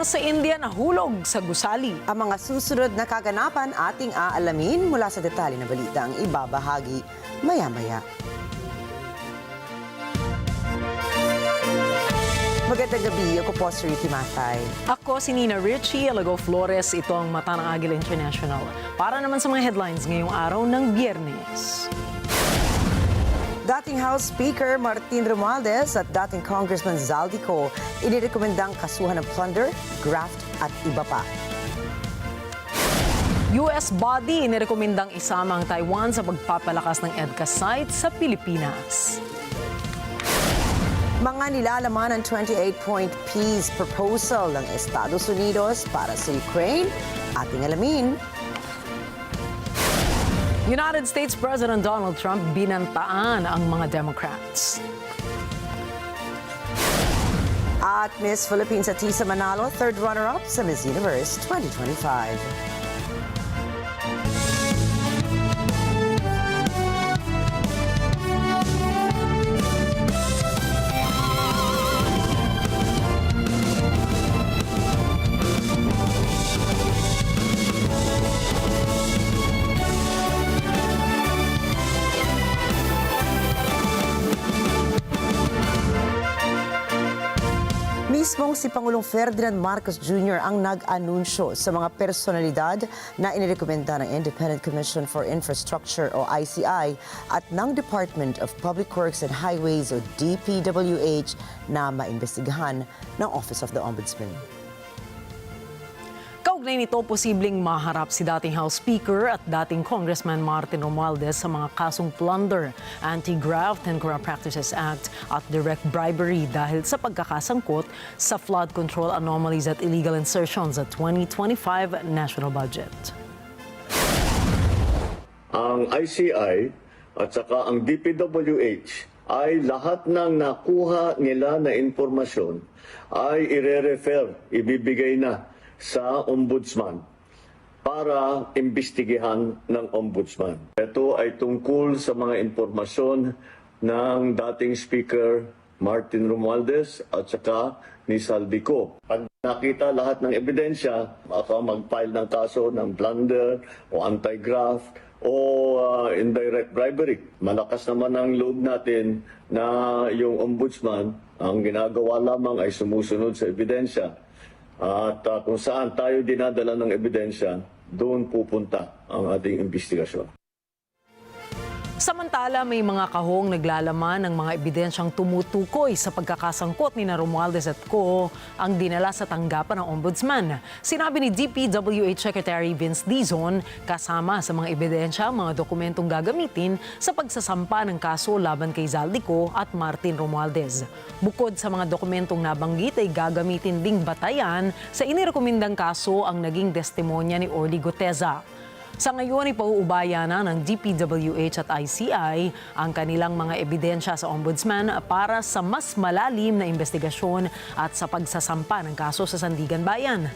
sa India nahulog sa gusali. Ang mga susunod na kaganapan ating aalamin mula sa detalye na balita ang ibabahagi maya-maya. Magandang gabi, ako po si Ricky Matay. Ako si Nina Richie, Alago Flores, ito ang Mata ng Agila International. Para naman sa mga headlines ngayong araw ng Biyernes. Dating House Speaker Martin Romualdez at dating Congressman Zaldico inirekomendang kasuhan ng plunder, graft at iba pa. US body inirekomendang isama ang Taiwan sa pagpapalakas ng EDCA site sa Pilipinas. Mga nilalaman ng 28-point peace proposal ng Estados Unidos para sa Ukraine, ating alamin. United States President Donald Trump binantaan ang mga Democrats. At Miss Philippines Atisa Manalo, third runner-up sa Miss Universe 2025. Mismong si Pangulong Ferdinand Marcos Jr. ang nag-anunsyo sa mga personalidad na inirekomenda ng Independent Commission for Infrastructure o ICI at ng Department of Public Works and Highways o DPWH na maimbestigahan ng Office of the Ombudsman. Kaugnay nito, posibleng maharap si dating House Speaker at dating Congressman Martin Romualdez sa mga kasong Plunder, Anti-Graft and Corrupt Practices Act at direct bribery dahil sa pagkakasangkot sa flood control anomalies at illegal insertions sa 2025 national budget. Ang ICI at saka ang DPWH ay lahat ng nakuha nila na impormasyon ay ire-refer, ibibigay na sa Ombudsman para imbestigahan ng Ombudsman. Ito ay tungkol sa mga impormasyon ng dating Speaker Martin Romualdez at saka ni Zaldico. Pag nakita lahat ng ebidensya, baka mag-file ng kaso ng plunder o anti-graft o indirect bribery. Malakas naman ang loob natin na yung Ombudsman, ang ginagawa lamang ay sumusunod sa ebidensya. At kung saan tayo dinadala ng ebidensya, doon pupunta ang ating investigasyon. Samantala, may mga kahong naglalaman ng mga ebidensyang tumutukoy sa pagkakasangkot ni Romualdez at Co. ang dinala sa tanggapan ng Ombudsman. Sinabi ni DPWH Secretary Vince Dizon, kasama sa mga ebidensya ang mga dokumentong gagamitin sa pagsasampa ng kaso laban kay Zaldico at Martin Romualdez. Bukod sa mga dokumentong nabanggit ay gagamitin ding batayan sa inirekomendang kaso ang naging testimonya ni Orly Guteza. Sa ngayon, ipauubaya na ng DPWH at ICI ang kanilang mga ebidensya sa Ombudsman para sa mas malalim na investigasyon at sa pagsasampa ng kaso sa Sandigan Bayan.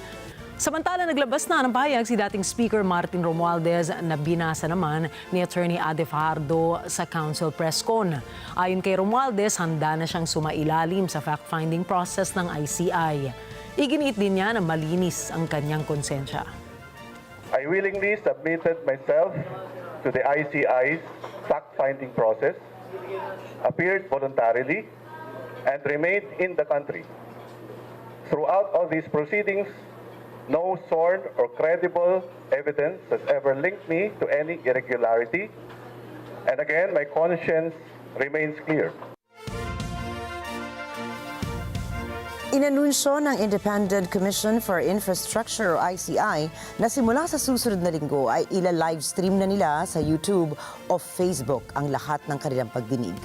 Samantala, naglabas na ng pahayag si dating Speaker Martin Romualdez na binasa naman ni Attorney Ade Fajardo sa Council Press Con. Ayon kay Romualdez, handa na siyang sumailalim sa fact-finding process ng ICI. Iginiit din niya na malinis ang kanyang konsensya. I willingly submitted myself to the ICI's fact-finding process, appeared voluntarily, and remained in the country. Throughout all these proceedings, no sworn or credible evidence has ever linked me to any irregularity, and again, my conscience remains clear. Inanunsyo ng Independent Commission for Infrastructure o ICI na simula sa susunod na linggo ay ila-livestream na nila sa YouTube o Facebook ang lahat ng kanilang pagdinig.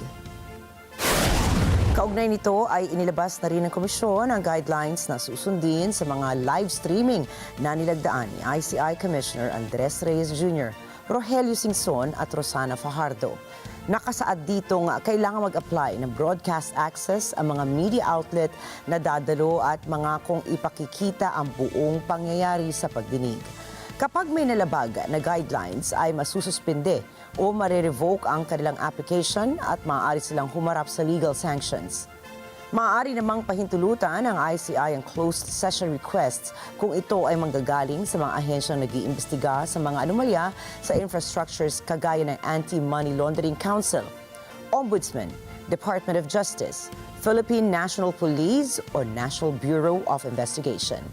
Kaugnay nito ay inilabas na rin ng komisyon ang guidelines na susundin sa mga live streaming na nilagdaan ni ICI Commissioner Andres Reyes Jr., Rogelio Singson at Rosana Fajardo. Nakasaad dito nga kailangan mag-apply ng broadcast access ang mga media outlet na dadalo at mga kung ipakikita ang buong pangyayari sa pagdinig. Kapag may nalabag na guidelines ay masususpinde o mare-revoke ang kanilang application at maaari silang humarap sa legal sanctions. Maaari namang pahintulutan ng ICI ang closed session requests kung ito ay manggagaling sa mga ahensyang nag-iimbestiga sa mga anomalya sa infrastructures kagaya ng Anti-Money Laundering Council, Ombudsman, Department of Justice, Philippine National Police o National Bureau of Investigation.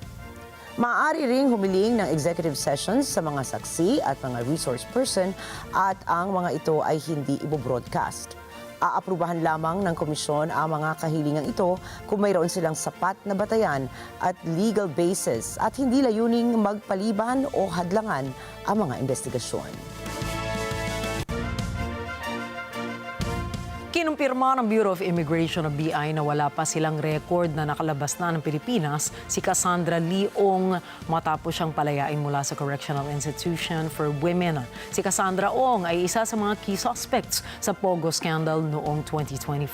Maaari ring humiling ng executive sessions sa mga saksi at mga resource person at ang mga ito ay hindi ibobroadcast. Aaprubahan lamang ng komisyon ang mga kahilingang ito kung mayroon silang sapat na batayan at legal basis at hindi layuning magpaliban o hadlangan ang mga investigasyon. Kinumpirma ng Bureau of Immigration o BI na wala pa silang record na nakalabas na ng Pilipinas si Cassandra Leong matapos siyang palayain mula sa Correctional Institution for Women. Si Cassandra Ong ay isa sa mga key suspects sa Pogo scandal noong 2024.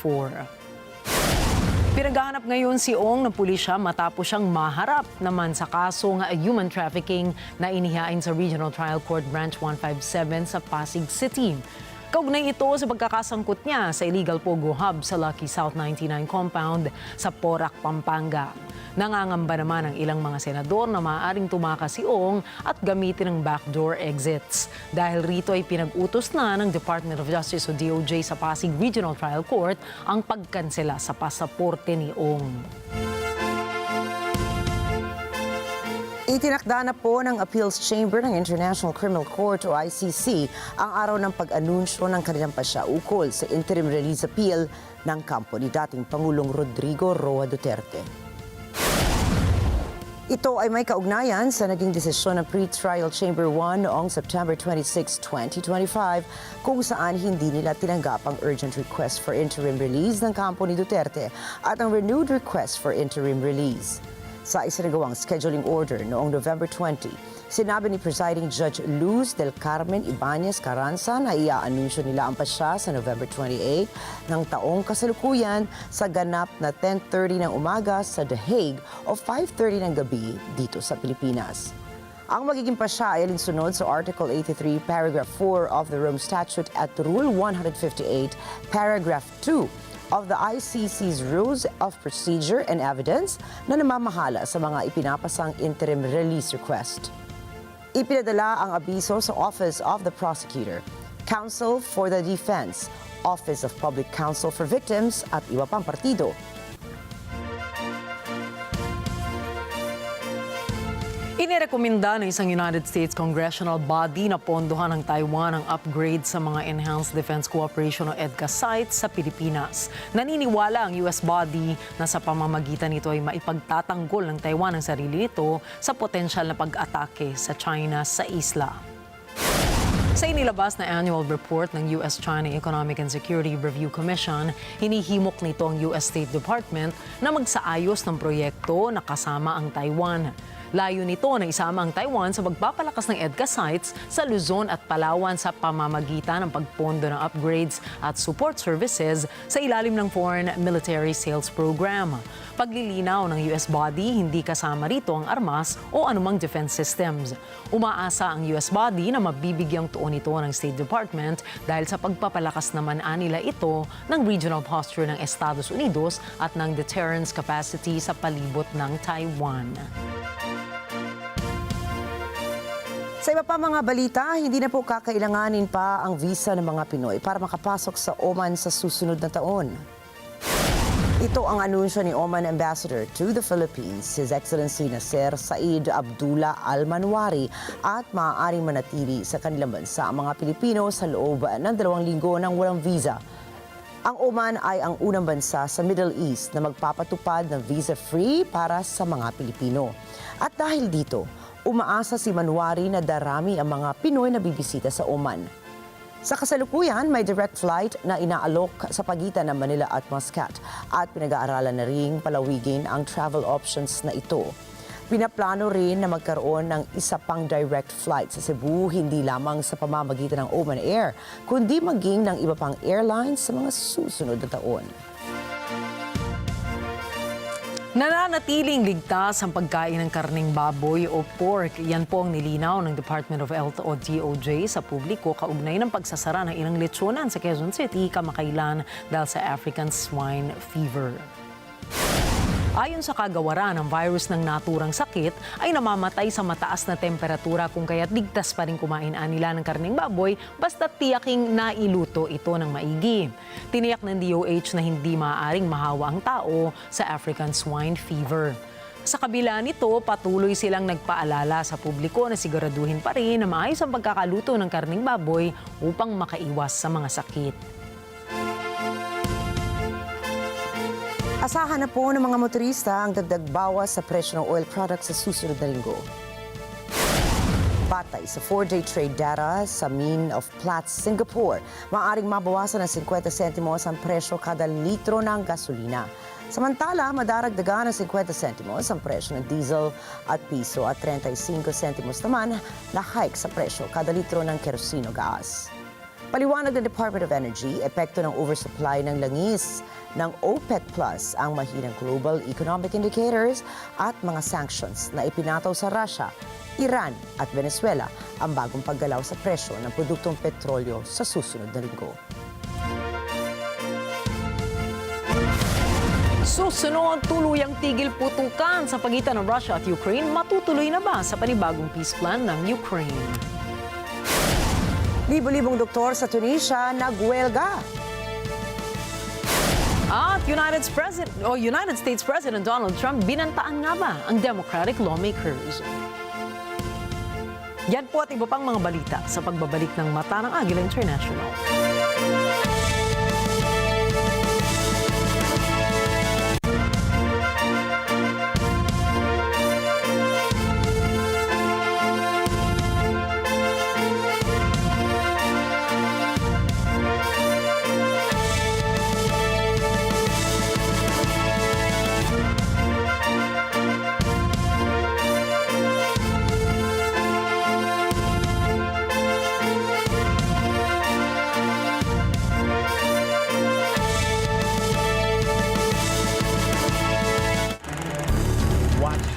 Pinaghahanap ngayon si Ong ng pulisya matapos siyang maharap naman sa kasong human trafficking na inihain sa Regional Trial Court Branch 157 sa Pasig City. Kaugnay ito sa pagkakasangkot niya sa illegal Pogo Hub sa Lucky South 99 compound sa Porac, Pampanga. Nangangamba naman ang ilang mga senador na maaaring tumakas si Ong at gamitin ang backdoor exits. Dahil rito ay pinag-utos na ng Department of Justice o DOJ sa Pasig Regional Trial Court ang pagkansela sa pasaporte ni Ong. Itinakda na po ng Appeals Chamber ng International Criminal Court o ICC ang araw ng pag-anunsyo ng kanilang pasyaukol sa interim release appeal ng kampo ni dating Pangulong Rodrigo Roa Duterte. Ito ay may kaugnayan sa naging desisyon ng Pre-Trial Chamber 1 noong September 26, 2025 kung saan hindi nila tinanggap ang urgent request for interim release ng kampo ni Duterte at ang renewed request for interim release. Sa isinagawang scheduling order noong November 20, sinabi ni Presiding Judge Luz del Carmen Ibanez Carranza na ia-anunsyo nila ang pasya sa November 28 ng taong kasalukuyan sa ganap na 10:30 ng umaga sa The Hague o 5:30 ng gabi dito sa Pilipinas. Ang magiging pasya ay alinsunod sa Article 83, Paragraph 4 of the Rome Statute at Rule 158, Paragraph 2 of the ICC's Rules of Procedure and Evidence na namamahala sa mga ipinapasang interim release request. Ipinadala ang abiso sa Office of the Prosecutor, Counsel for the Defense, Office of Public Counsel for Victims at iba pang partido. Inirekomenda ng isang United States congressional body na pondohan ng Taiwan ang upgrade sa mga Enhanced Defense Cooperation o EDCA sites sa Pilipinas. Naniniwala ang US body na sa pamamagitan nito ay maipagtatanggol ng Taiwan ang sarili nito sa potensyal na pag-atake sa China sa isla. Sa inilabas na annual report ng US-China Economic and Security Review Commission, hinihimok nito ang US State Department na magsaayos ng proyekto na kasama ang Taiwan. Layo nito na isama ang Taiwan sa pagpapalakas ng EDCA sites sa Luzon at Palawan sa pamamagitan ng pagpondo ng upgrades at support services sa ilalim ng Foreign Military Sales Program. Paglilinaw ng US body, hindi kasama rito ang armas o anumang defense systems. Umaasa ang US body na mabibigyang tuon ito ng State Department dahil sa pagpapalakas naman nila ito ng regional posture ng Estados Unidos at ng deterrence capacity sa palibot ng Taiwan. Sa iba pa mga balita, hindi na po kakailanganin pa ang visa ng mga Pinoy para makapasok sa Oman sa susunod na taon. Ito ang anunsyo ni Oman Ambassador to the Philippines, His Excellency Nasser Said Abdullah Al-Manwari at maaaring manatili sa kanilang bansa ang mga Pilipino sa loob ng 2 linggo ng walang visa. Ang Oman ay ang unang bansa sa Middle East na magpapatupad ng visa-free para sa mga Pilipino. At dahil dito, umaasa si Manwari na darami ang mga Pinoy na bibisita sa Oman. Sa kasalukuyan, may direct flight na inaalok sa pagitan ng Manila at Muscat at pinag-aaralan na ring palawigin ang travel options na ito. Pinaplano rin na magkaroon ng isa pang direct flight sa Cebu, hindi lamang sa pamamagitan ng Oman Air, kundi maging ng iba pang airlines sa mga susunod na taon. Nananatiling ligtas ang pagkain ng karning baboy o pork. Yan po ang nilinaw ng Department of Health o DOJ sa publiko kaugnay ng pagsasara ng ilang lechonan sa Quezon City kamakailan dahil sa African swine fever. Ayon sa kagawaran, ang virus ng naturang sakit ay namamatay sa mataas na temperatura kung kaya't ligtas pa rin kumain nila ng karneng baboy basta tiyaking nailuto ito ng maigi. Tiniyak ng DOH na hindi maaaring mahawa ang tao sa African swine fever. Sa kabila nito, patuloy silang nagpaalala sa publiko na siguraduhin pa rin na maayos ang pagkakaluto ng karneng baboy upang makaiwas sa mga sakit. Asahan na po ng mga motorista ang dagdag bawas sa presyo ng oil products sa susunod na linggo. Batay sa 4-day trade data sa Mean of Platts, Singapore, maaaring mabawasan ng 50 sentimos ang presyo kada litro ng gasolina. Samantala, madaragdagan ng 50 sentimos ang presyo ng diesel at piso at 35 sentimos naman na hike sa presyo kada litro ng kerosene gas. Paliwanag ng Department of Energy, epekto ng oversupply ng langis ng OPEC Plus ang mahinang global economic indicators at mga sanctions na ipinataw sa Russia, Iran at Venezuela ang bagong paggalaw sa presyo ng produktong petrolyo sa susunod na linggo. Susunod, tuluyang tigil putukan sa pagitan ng Russia at Ukraine. Matutuloy na ba sa panibagong peace plan ng Ukraine? Libo-libong doktor sa Tunisia nagwelga. At United States President Donald Trump, binantaan nga ba ang Democratic lawmakers? Yan po at iba pang mga balita sa pagbabalik ng Mata ng Agila International.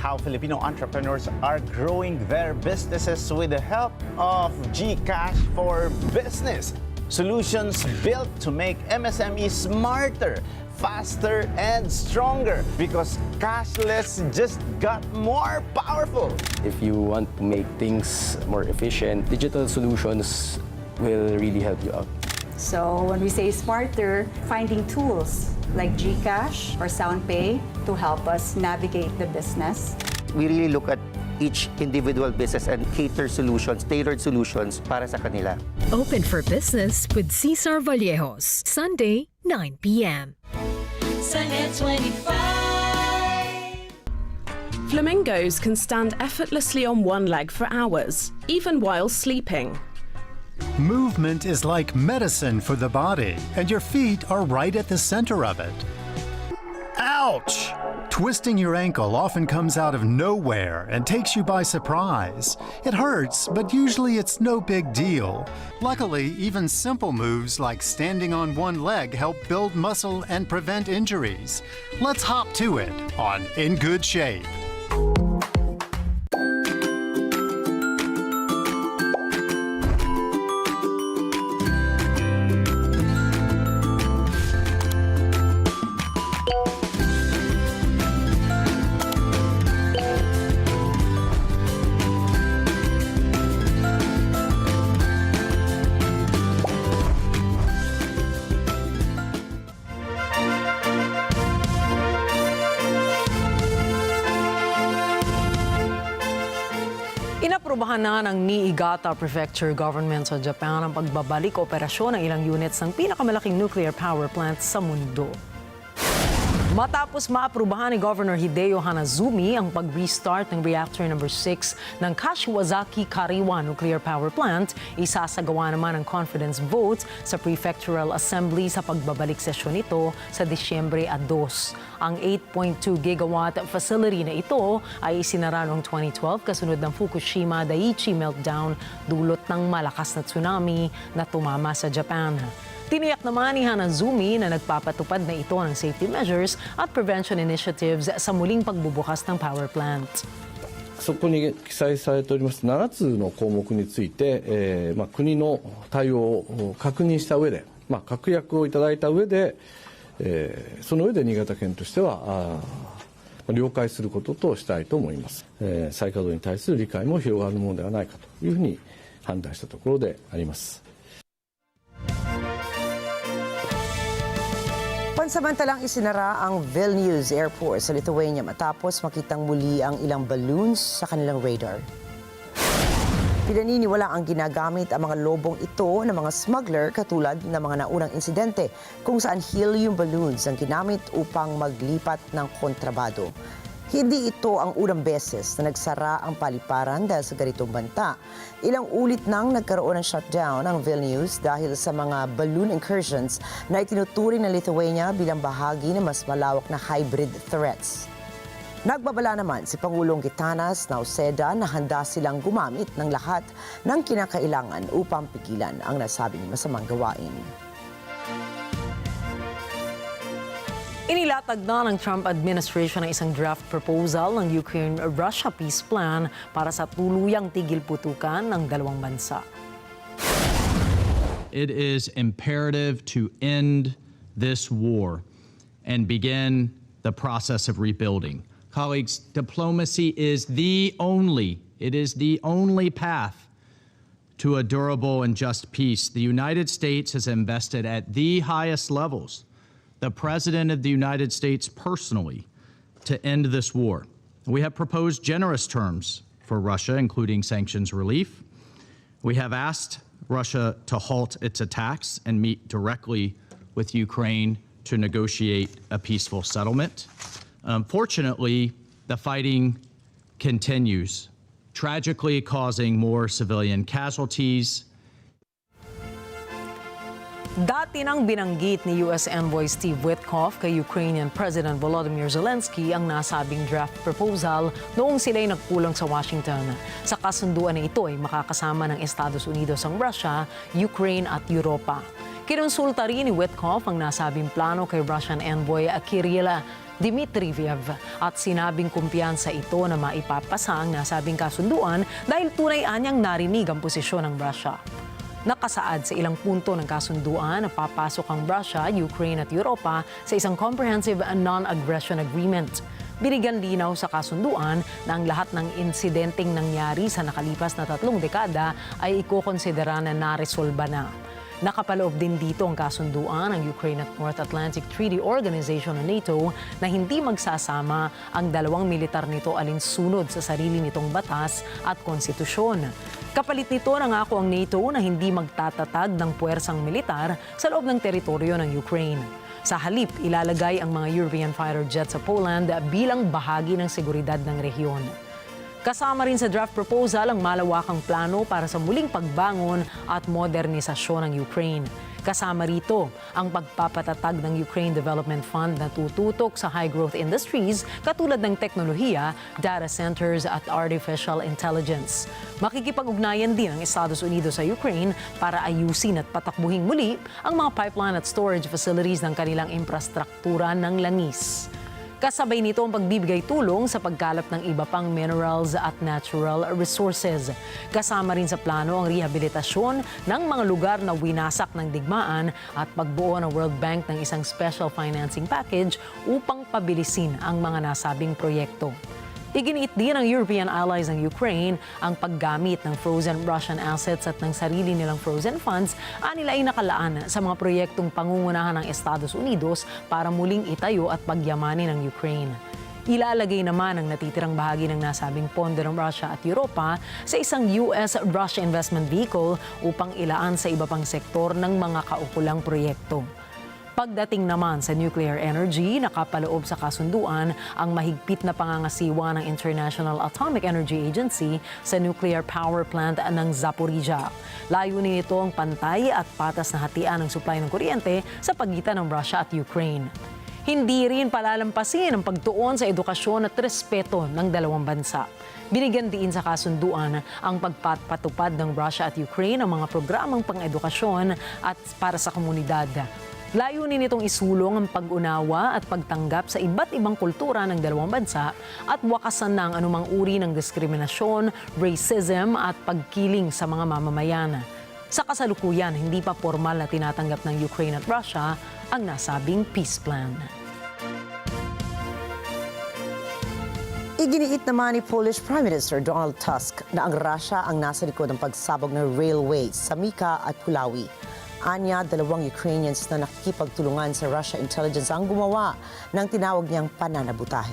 How Filipino entrepreneurs are growing their businesses with the help of GCash for Business. Solutions built to make MSMEs smarter, faster, and stronger because cashless just got more powerful. If you want to make things more efficient, digital solutions will really help you out. So when we say smarter, finding tools like GCash or SoundPay to help us navigate the business. We really look at each individual business and cater solutions, tailored solutions para sa kanila. Open for Business with Cesar Vallejos, Sunday, 9 p.m. Sunday 25. Flamingos can stand effortlessly on one leg for hours, even while sleeping. Movement is like medicine for the body, and your feet are right at the center of it. Ouch! Twisting your ankle often comes out of nowhere and takes you by surprise. It hurts, but usually it's no big deal. Luckily, even simple moves like standing on one leg help build muscle and prevent injuries. Let's hop to it on In Good Shape. Inaprubahan na ng Niigata Prefecture Government sa Japan ang pagbabalik operasyon ng ilang units ng pinakamalaking nuclear power plant sa mundo. Matapos maaprubahan ni Governor Hideo Hanazumi ang pag-restart ng reactor number 6 ng Kashiwazaki Kariwa Nuclear Power Plant, isasagawa naman ang confidence vote sa Prefectural Assembly sa pagbabalik sesyon nito sa Disyembre 2. Ang 8.2 gigawatt facility na ito ay isinara noong 2012 kasunod ng Fukushima Daiichi meltdown dulot ng malakas na tsunami na tumama sa Japan. Tiniyak naman ni Hanazumi na nagpapatupad na ito ng safety measures at prevention initiatives sa muling pagbubukas ng power plant. そこに記載されております7つの項目について、国の対応を確認した上で、確約をいただいた上で、その上で新潟県としては了解することとしたいと思います。再稼働に対する理解も広がるものではないかというふうに判断したところであります。Pansamantalang isinara ang VILNIUS Airport sa Lithuania matapos makitang muli ang ilang balloons sa kanilang radar. Pinaniniwala ang ginagamit ang mga lobong ito ng mga smuggler katulad ng mga naunang insidente kung saan helium balloons ang ginamit upang maglipat ng kontrabado. Hindi ito ang unang beses na nagsara ang paliparan dahil sa ganitong banta. Ilang ulit nang nagkaroon ng shutdown ang VILNIUS dahil sa mga balloon incursions na itinuturing ng Lithuania bilang bahagi ng mas malawak na hybrid threats. Nagbabala naman si Pangulong Gitanas Nauseda na handa silang gumamit ng lahat ng kinakailangan upang pigilan ang nasabing masamang gawain. Inilatag na ng Trump administration ang isang draft proposal ng Ukraine-Russia peace plan para sa tuluyang tigil putukan ng dalawang bansa. It is imperative to end this war and begin the process of rebuilding. Colleagues, diplomacy is the only path to a durable and just peace. The United States has invested at the highest levels, the President of the United States personally, to end this war. We have proposed generous terms for Russia, including sanctions relief. We have asked Russia to halt its attacks and meet directly with Ukraine to negotiate a peaceful settlement. Unfortunately, the fighting continues, tragically causing more civilian casualties. Dati nang binanggit ni U.S. Envoy Steve Witkoff kay Ukrainian President Volodymyr Zelensky ang nasabing draft proposal noong sila'y nagpulang sa Washington. Sa kasunduan na ito ay makakasama ng Estados Unidos ang Russia, Ukraine at Europa. Kinonsulta rin ni Witkoff ang nasabing plano kay Russian Envoy Kirill Dmitriev at sinabing kumpiyansa ito na maipapasa ang nasabing kasunduan dahil tunay anyang narinig ang posisyon ng Russia. Nakasaad sa ilang punto ng kasunduan na papasok ang Russia, Ukraine at Europa sa isang comprehensive non-aggression agreement. Binigyan linaw sa kasunduan na ang lahat ng insidenteng nangyari sa nakalipas na 3 dekada ay ikokonsidera na naresolba na. Nakapaloob din dito ang kasunduan ng Ukraine at North Atlantic Treaty Organization o NATO na hindi magsasama ang dalawang militar nito alinsunod sa sarili nitong batas at konstitusyon. Kapalit nito nangako ang NATO na hindi magtatatag ng puwersang militar sa loob ng teritoryo ng Ukraine. Sa halip, ilalagay ang mga European fighter jets sa Poland bilang bahagi ng seguridad ng rehiyon. Kasama rin sa draft proposal ang malawakang plano para sa muling pagbangon at modernisasyon ng Ukraine. Kasama rito ang pagpapatatag ng Ukraine Development Fund na tututok sa high-growth industries katulad ng teknolohiya, data centers at artificial intelligence. Makikipag-ugnayan din ang Estados Unidos sa Ukraine para ayusin at patakbuhin muli ang mga pipeline at storage facilities ng kanilang infrastruktura ng langis. Kasabay nito ang pagbibigay tulong sa pagkalap ng iba pang minerals at natural resources. Kasama rin sa plano ang rehabilitasyon ng mga lugar na winasak ng digmaan at pagbuo ng World Bank ng isang special financing package upang pabilisin ang mga nasabing proyekto. Iginiit din ng European allies ng Ukraine ang paggamit ng frozen Russian assets at ng sarili nilang frozen funds anila ay nakalaan sa mga proyektong pangungunahan ng Estados Unidos para muling itayo at pagyamanin ng Ukraine. Ilalagay naman ang natitirang bahagi ng nasabing pondo ng Russia at Europa sa isang US-Russia investment vehicle upang ilaan sa iba pang sektor ng mga kaukulang proyekto. Pagdating naman sa nuclear energy, nakapaloob sa kasunduan ang mahigpit na pangangasiwa ng International Atomic Energy Agency sa nuclear power plant ng Zaporizhia. Layunin nito ang pantay at patas na hatian ng supply ng kuryente sa pagitan ng Russia at Ukraine. Hindi rin palalampasin ang pagtuon sa edukasyon at respeto ng dalawang bansa. Binigyan din sa kasunduan ang pagpapatupad ng Russia at Ukraine ng mga programang pang-edukasyon at para sa komunidad. Layunin nitong isulong ang pag-unawa at pagtanggap sa iba't ibang kultura ng dalawang bansa at wakasan ng anumang uri ng diskriminasyon, racism at pagkiling sa mga mamamayan. Sa kasalukuyan, hindi pa formal na tinatanggap ng Ukraine at Russia ang nasabing peace plan. Iginiit naman ni Polish Prime Minister Donald Tusk na ang Russia ang nasa likod ng pagsabog ng railways sa Mika at Puławy. Anya, 2 Ukrainians na nakikipagtulungan sa Russia intelligence ang gumawa ng tinawag niyang pananabutahe.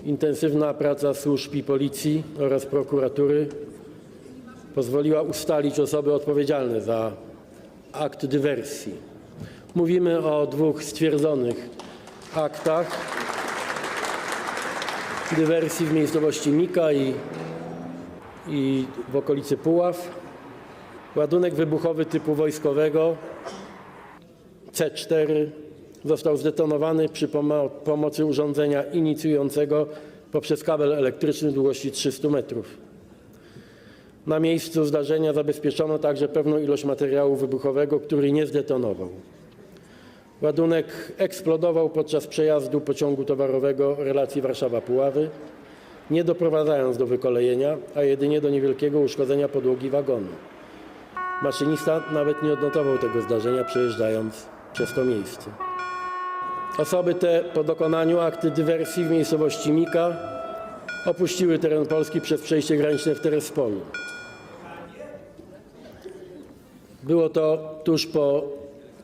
Intensywna praca służb i policji oraz prokuratury pozwoliła ustalić osoby odpowiedzialne za akt dywersji. Mówimy o 2 stwierdzonych aktach dywersji w miejscowości Mika i w okolicy Puław. Ładunek wybuchowy typu wojskowego C4 został zdetonowany przy pomocy urządzenia inicjującego poprzez kabel elektryczny długości 300 metrów. Na miejscu zdarzenia zabezpieczono także pewną ilość materiału wybuchowego, który nie zdetonował. Ładunek eksplodował podczas przejazdu pociągu towarowego relacji Warszawa-Puławy, nie doprowadzając do wykolejenia, a jedynie do niewielkiego uszkodzenia podłogi wagonu. Maszynista nawet nie odnotował tego zdarzenia, przejeżdżając przez to miejsce. Osoby te po dokonaniu aktu dywersji w miejscowości Mika opuściły teren Polski przez przejście graniczne w Terespolu. Było to tuż po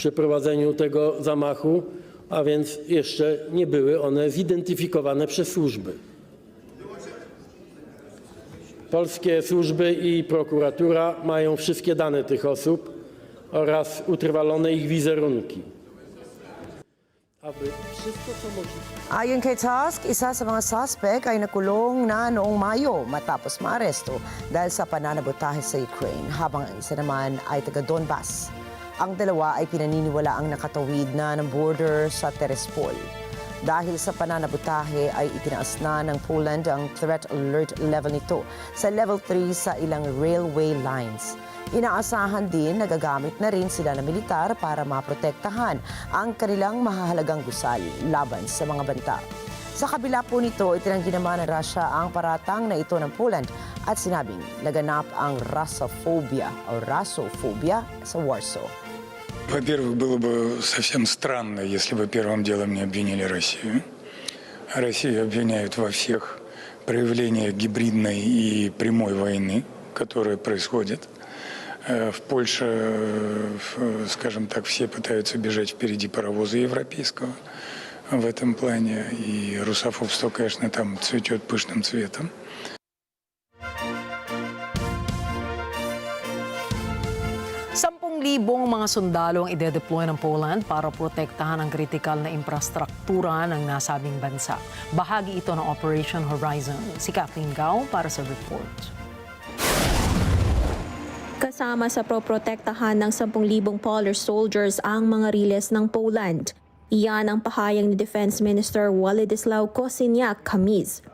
przeprowadzeniu tego zamachu, a więc jeszcze nie były one zidentyfikowane przez służby. Polskie służby i prokuratura mają wszystkie dane tych osób oraz utrwalone ich wizerunki. Ayon kay Tusk, isa sa mga suspect ay nakulong na noong Mayo matapos maaresto dahil sa pananabotahe sa Ukraine, habang ang isa naman ay taga Donbas. Ang dalawa ay pinaniniwala ang nakatawid na ng border sa Tiraspol. Dahil sa pananabotahe ay itinaas na ng Poland ang threat alert level nito sa level 3 sa ilang railway lines. Inaasahan din na gagamit na rin sila ng militar para maprotektahan ang kanilang mahahalagang gusali laban sa mga banta. Sa kabila po nito, itinanggi naman ng Russia ang paratang na ito ng Poland at sinabing naganap ang Russophobia sa Warsaw. Во-первых, было бы совсем странно, если бы первым делом не обвинили Россию. Россию обвиняют во всех проявлениях гибридной и прямой войны, которые происходят. В Польше, скажем так, все пытаются бежать впереди паровоза европейского в этом плане. И русофобство, конечно, там цветет пышным цветом. 10,000 mga sundalo ang ide-deploy ng Poland para protektahan ang kritikal na infrastruktura ng nasabing bansa. Bahagi ito ng Operation Horizon. Si Kathleen Gao para sa report. Kasama sa proprotektahan ng 10,000 Polish soldiers ang mga riles ng Poland. Iyan ang pahayag ni Defense Minister Władysław Kosiniak-Kamysz.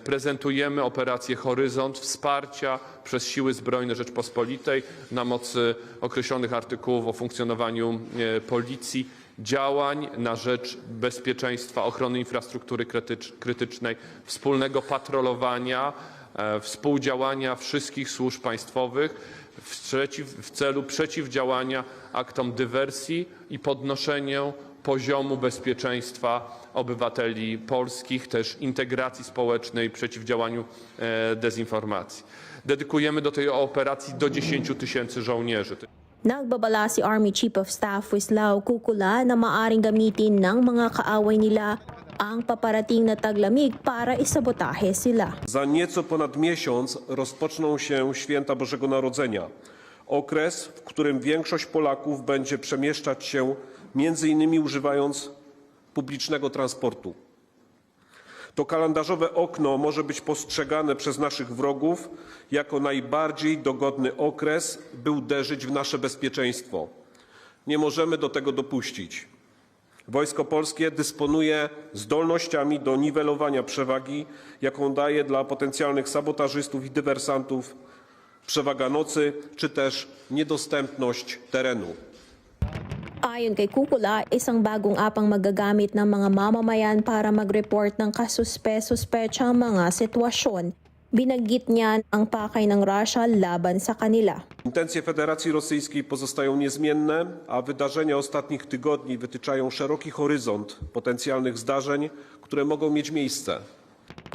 Prezentujemy operację Horyzont wsparcia przez Siły Zbrojne Rzeczpospolitej na mocy określonych artykułów o funkcjonowaniu policji, działań na rzecz bezpieczeństwa, ochrony infrastruktury krytycznej, wspólnego patrolowania, współdziałania wszystkich służb państwowych w celu przeciwdziałania aktom dywersji i podnoszeniu poziomu bezpieczeństwa obywateli polskich, też integracji społecznej, przeciwdziałaniu dezinformacji. Dedykujemy do tej operacji do 10 000 żołnierzy. Nagbabala si Army Chief of Staff Wislaw Kukula na maaring gamitin ng mga kaaway nila ang paparating na taglamig para isabotahe sila. Za nieco ponad miesiąc rozpoczną się święta Bożego Narodzenia. Okres, w którym większość Polaków będzie przemieszczać się między innymi używając publicznego transportu. To kalendarzowe okno może być postrzegane przez naszych wrogów jako najbardziej dogodny okres, by uderzyć w nasze bezpieczeństwo. Nie możemy do tego dopuścić. Wojsko Polskie dysponuje zdolnościami do niwelowania przewagi, jaką daje dla potencjalnych sabotażystów i dywersantów przewaga nocy, czy też niedostępność terenu. Ayon kay Kukula, isang bagong apang magagamit ng mga mamamayan para mag-report ng kasuspe-suspetsang mga sitwasyon. Binanggit niya ang pakay ng Russia laban sa kanila. Intencje Federacji Rosyjskiej pozostają niezmienne, a wydarzenia ostatnich tygodni wytyczają szeroki horyzont potencjalnych zdarzeń, które mogą mieć miejsce.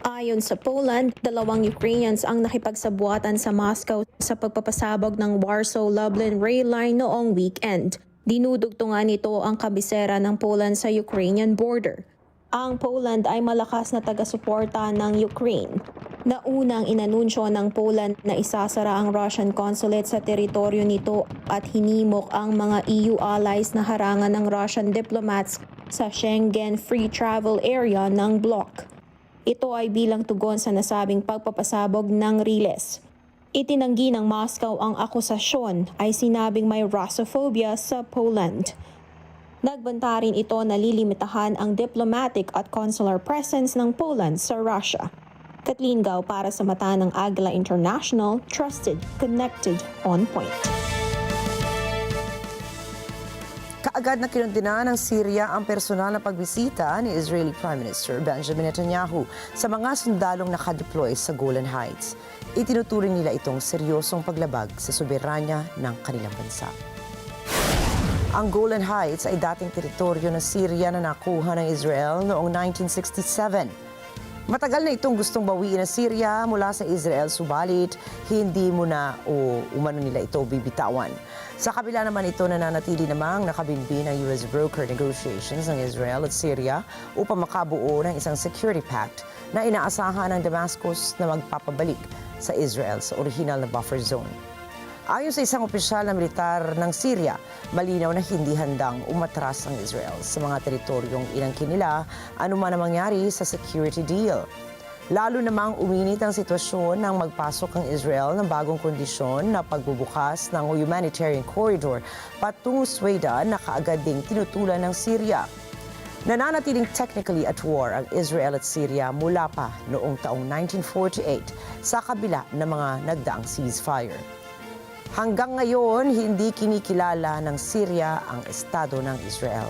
Ayon sa Poland, 2 Ukrainians ang nakipagsabuatan sa Moscow sa pagpapasabog ng Warsaw-Lublin rail line noong weekend. Dinudugtungan nito ang kabisera ng Poland sa Ukrainian border. Ang Poland ay malakas na taga-suporta ng Ukraine. Naunang inanunsyo ng Poland na isasara ang Russian consulate sa teritoryo nito at hinimok ang mga EU allies na harangan ng Russian diplomats sa Schengen Free Travel Area ng bloc. Ito ay bilang tugon sa nasabing pagpapasabog ng riles. Itinanggi ng Moscow ang akusasyon ay sinabing may Russophobia sa Poland. Nagbanta rin ito na lilimitahan ang diplomatic at consular presence ng Poland sa Russia. Kathleen Gao para sa mata ng Agila International, trusted, connected, on point. Kaagad na kinundina ng Syria ang personal na pagbisita ni Israeli Prime Minister Benjamin Netanyahu sa mga sundalong nakadeploy sa Golan Heights. Itinuturing nila itong seryosong paglabag sa soberanya ng kanilang bansa. Ang Golan Heights ay dating teritoryo ng Syria na nakuha ng Israel noong 1967. Matagal na itong gustong bawiin ng Syria mula sa Israel, subalit hindi muna o umano nila ito bibitawan. Sa kabila naman ito, nananatili namang nakabinbin ang US broker negotiations ng Israel at Syria upang makabuo ng isang security pact na inaasahan ng Damascus na magpapabalik sa Israel sa original na buffer zone. Ayon sa isang opisyal na militar ng Syria, malinaw na hindi handang umatras ang Israel sa mga teritoryong inangkin nila anuman ang mangyari sa security deal. Lalo namang uminit ang sitwasyon nang magpasok ang Israel ng bagong kondisyon na pagbubukas ng humanitarian corridor patungo Sweden na kaagad ding tinutulan ng Syria. Nananatiling technically at war ang Israel at Syria mula pa noong taong 1948 sa kabila ng mga nagdaang ceasefire. Hanggang ngayon, hindi kinikilala ng Syria ang estado ng Israel.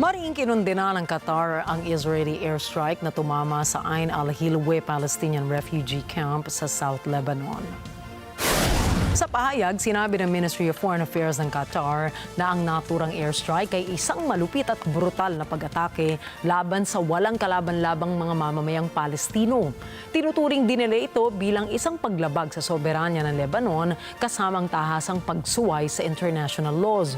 Maring kinundina ng Qatar ang Israeli airstrike na tumama sa Ain al-Hilwe Palestinian Refugee Camp sa South Lebanon. Sa pahayag, sinabi ng Ministry of Foreign Affairs ng Qatar na ang naturang airstrike ay isang malupit at brutal na pag-atake laban sa walang kalaban-labang mga mamamayang Palestino. Tinuturing din nila ito bilang isang paglabag sa soberanya ng Lebanon kasamang tahasang pagsuway sa international laws.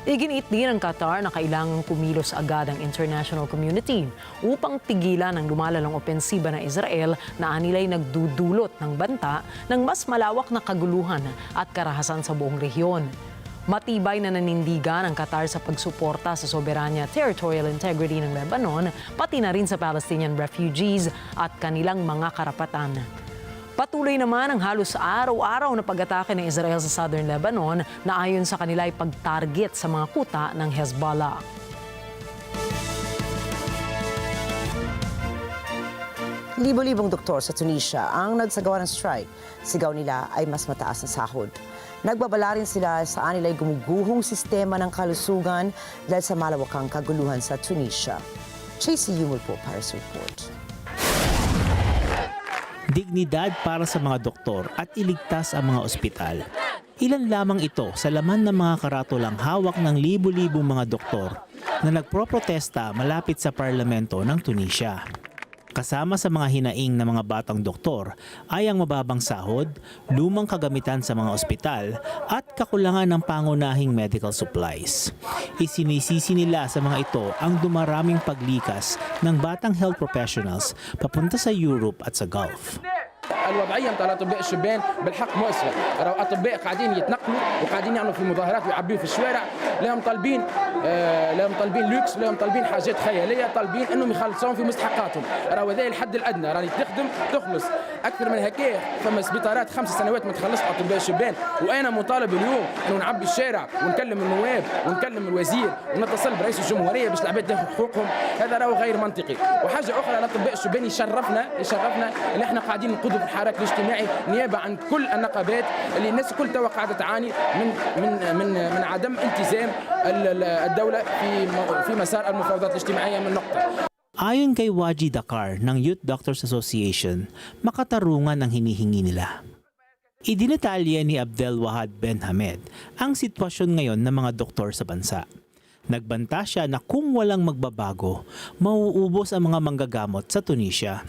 Iginiit din ng Qatar na kailangang kumilos agad ang international community upang tigilan ang lumalalang opensiba ng Israel na anilay nagdudulot ng banta ng mas malawak na kaguluhan at karahasan sa buong rehiyon. Matibay na nanindigan ang Qatar sa pagsuporta sa soberanya territorial integrity ng Lebanon, pati na rin sa Palestinian refugees at kanilang mga karapatan. Patuloy naman ang halos araw-araw na pag-atake ng Israel sa Southern Lebanon na ayon sa kanila ay pag-target sa mga kuta ng Hezbollah. Libo-libong doktor sa Tunisia ang nagsagawa ng strike. Sigaw nila ay mas mataas na sahod. Nagbabala rin sila sa anila'y gumuguhong sistema ng kalusugan dahil sa malawakang kaguluhan sa Tunisia. Chasey Yumul po para sa report. Dignidad para sa mga doktor at iligtas ang mga ospital. Ilan lamang ito sa laman ng mga karatulang hawak ng libo-libong mga doktor na nagproprotesta malapit sa parlamento ng Tunisia. Kasama sa mga hinaing ng mga batang doktor ay ang mababang sahod, lumang kagamitan sa mga ospital at kakulangan ng pangunahing medical supplies. Isinisisi nila sa mga ito ang dumaraming paglikas ng batang health professionals papunta sa Europe at sa Gulf. الوضعيه نتاع الاطباء الشبان بالحق مؤسفه، راهو اطباء قاعدين يتنقلوا وقاعدين يعملوا في المظاهرات ويعبيوا في الشوارع، لهم طالبين لوكس، لهم طالبين حاجات خياليه، طالبين انهم يخلصون في مستحقاتهم، راهو هذا الحد الادنى، راني تخدم تخلص اكثر من هكا. فما سبيطارات 5 سنوات ما تخلصش اطباء الشبان، وانا مطالب اليوم انه نعبي الشارع ونكلم النواب ونكلم الوزير ونتصل برئيس الجمهوريه باش العباد تاخذ حقوقهم. هذا راهو غير منطقي. وحاجه اخرى الاطباء الشبان يشرفنا ان احنا قاعدين نقودوا في الحراك الاجتماعي نيابه عن كل النقابات اللي الناس كل توا قاعده تعاني من عدم التزام الدوله في مسار المفاوضات الاجتماعيه من نقطه. Ayon kay Waji Dakar ng Youth Doctors Association, makatarungan ang hinihingi nila. Idinetalya ni Abdel Wahad Ben Hamed ang sitwasyon ngayon ng mga doktor sa bansa. Nagbanta siya na kung walang magbabago, mauubos ang mga manggagamot sa Tunisia.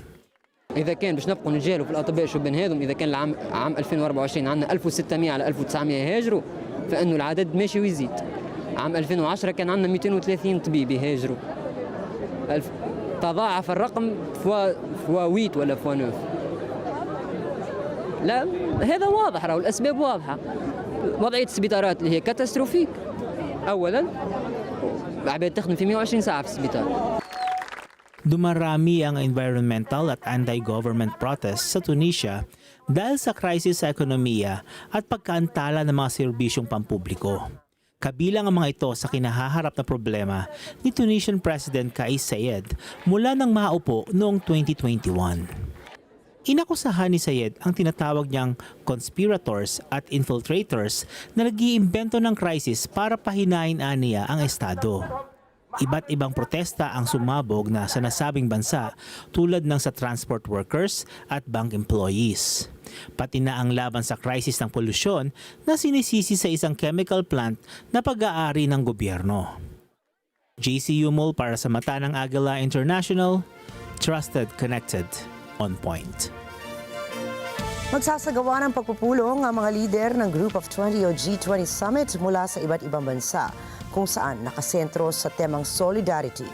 إذا كان باش نبقوا نجالوا في الأطباء شو بين هذم إذا كان عام 2024 عندنا 1600 على 1900 هاجروا فإنه العدد ماشي ويزيد. عام 2010 كان عندنا 230 طبيب يهاجروا. تضاعف الرقم فوا 8 ولا فوا 9. لا هذا واضح، راهو الأسباب واضحة. وضعية السبيطارات اللي هي كاتاستروفيك. أولا عباد تخدم في 120 ساعة في السبيطار. Dumarami ang environmental at anti-government protests sa Tunisia dahil sa krisis sa ekonomiya at pagkaantala ng mga serbisyong pampubliko. Kabilang ang mga ito sa kinahaharap na problema ni Tunisian President Kais Saied mula nang maupo noong 2021. Inakusahan ni Saied ang tinatawag niyang conspirators at infiltrators na nag-iimbento ng krisis para pahinain aniya ang estado. Iba't ibang protesta ang sumabog na sa nasabing bansa tulad ng sa transport workers at bank employees. Pati na ang laban sa krisis ng polusyon na sinisisi sa isang chemical plant na pag-aari ng gobyerno. JC Yumol para sa mata ng Agila International, trusted, connected, on point. Magsasagawa ng pagpupulong ang mga lider ng Group of 20 o G20 Summit mula sa iba't ibang bansa kung saan nakasentro sa temang solidarity,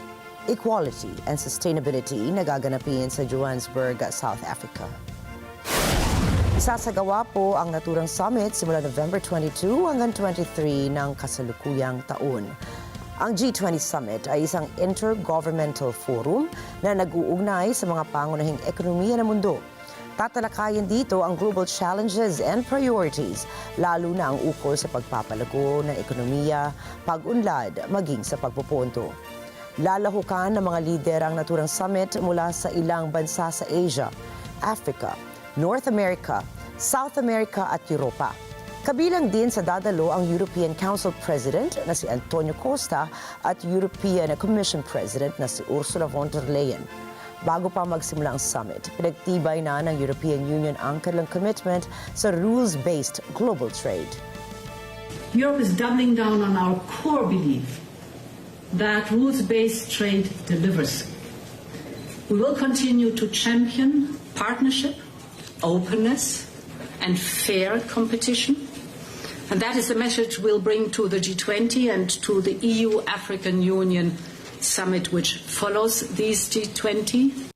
equality, and sustainability na gaganapin sa Johannesburg, South Africa. Isasagawa po ang naturang summit simula November 22 hanggang 23 ng kasalukuyang taon. Ang G20 Summit ay isang intergovernmental forum na nag-uugnay sa mga pangunahing ekonomiya ng mundo. Tatalakayin dito ang global challenges and priorities, lalo na ang ukol sa pagpapalago ng ekonomiya, pag-unlad, maging sa pagpupunto. Lalahukan ng mga lider ang naturang summit mula sa ilang bansa sa Asia, Africa, North America, South America at Europa. Kabilang din sa dadalo ang European Council President na si Antonio Costa at European Commission President na si Ursula von der Leyen. Bago pa magsimula ang summit, pinagtibay na ng European Union ang kanilang commitment sa rules-based global trade. Europe is doubling down on our core belief that rules-based trade delivers. We will continue to champion partnership, openness, and fair competition. And that is the message we'll bring to the G20 and to the EU-African Union Summit which follows these G20.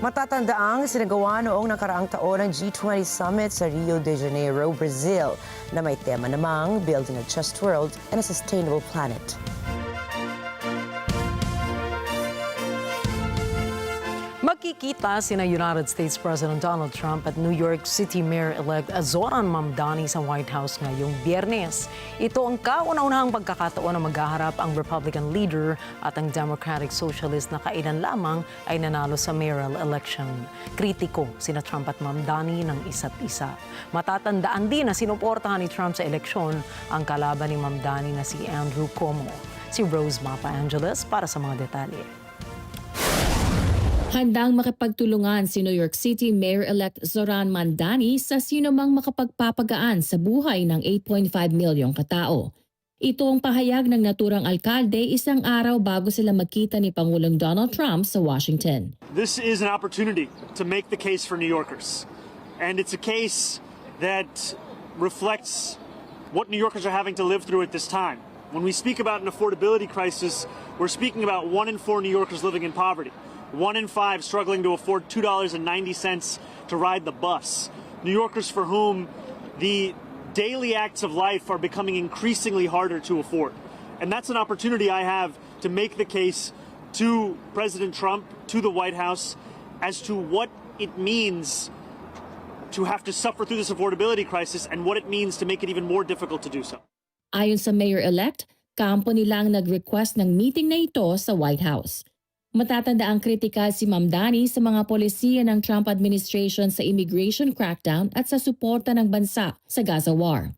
Matatandaang sinagawa noong nakaraang taon ang G20 Summit sa Rio de Janeiro, Brazil, na may tema namang Building a Just World and a Sustainable Planet. Magkikita sina United States President Donald Trump at New York City Mayor-elect Zoran Mamdani sa White House ngayong Biyernes. Ito ang kauna-unahang pagkakataon na maghaharap ang Republican leader at ang Democratic Socialist na kailan lamang ay nanalo sa mayoral election. Kritiko sina Trump at Mamdani ng isa't isa. Matatandaan din na sinuportahan ni Trump sa eleksyon ang kalaban ni Mamdani na si Andrew Cuomo. Si Rose Mapa Angeles para sa mga detalye. Handang makipagtulungan si New York City Mayor-elect Zoran Mamdani sa sinumang makapagpapagaan sa buhay ng 8.5 milyong katao. Ito ang pahayag ng naturang alkalde isang araw bago sila magkita ni Pangulong Donald Trump sa Washington. This is an opportunity to make the case for New Yorkers. And it's a case that reflects what New Yorkers are having to live through at this time. When we speak about an affordability crisis, we're speaking about 1 in 4 New Yorkers living in poverty. 1 in 5 struggling to afford $2.90 to ride the bus. New Yorkers for whom the daily acts of life are becoming increasingly harder to afford. And that's an opportunity I have to make the case to President Trump, to the White House, as to what it means to have to suffer through this affordability crisis and what it means to make it even more difficult to do so. Ayon sa Mayor-elect, kampo nilang nag-request ng meeting na ito sa White House. Matatanda ang kritikal si Mamdani sa mga polisiya ng Trump administration sa immigration crackdown at sa suporta ng bansa sa Gaza War.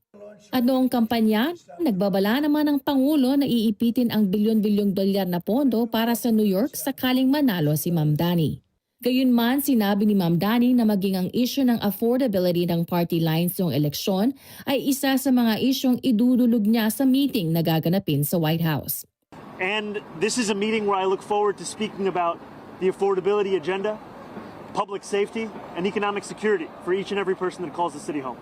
At noong kampanya, nagbabala naman ang Pangulo na iipitin ang bilyon-bilyong dolyar na pondo para sa New York sakaling manalo si Ma'am Dani. Gayunman, sinabi ni Ma'am Dani na maging ang issue ng affordability ng party lines noong eleksyon ay isa sa mga isyong idudulog niya sa meeting na gaganapin sa White House. And this is a meeting where I look forward to speaking about the affordability agenda, public safety, and economic security for each and every person that calls the city home.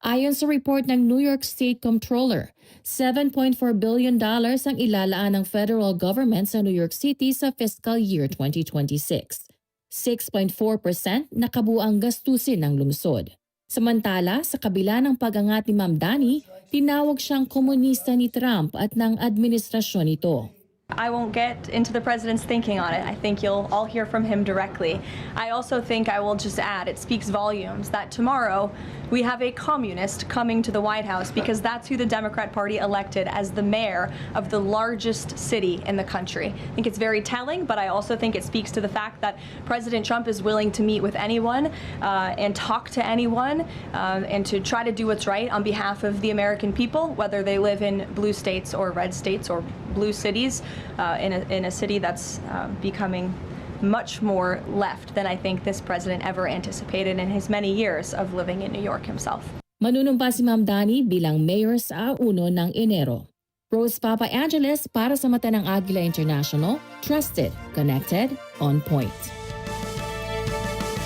Ayon sa report ng New York State Comptroller, $7.4 billion ang ilalaan ng federal government sa New York City sa fiscal year 2026. 6.4% na kabuang gastusin ng lungsod. Samantala, sa kabila ng pagangat ni Ma'am Dani, tinawag siyang komunista ni Trump at ng administrasyon nito. I won't get into the president's thinking on it. I think you'll all hear from him directly. I also think I will just add, it speaks volumes that tomorrow we have a communist coming to the White House because that's who the Democrat Party elected as the mayor of the largest city in the country. I think it's very telling, but I also think it speaks to the fact that President Trump is willing to meet with anyone and talk to anyone and to try to do what's right on behalf of the American people, whether they live in blue states or red states or blue cities. In a city that's becoming much more left than I think this president ever anticipated in his many years of living in New York himself. Manunumpa si Ma'am Dani bilang mayor sa 1 ng Enero. Rose Papa Angeles para sa mata ng Agila International, trusted, connected, on point.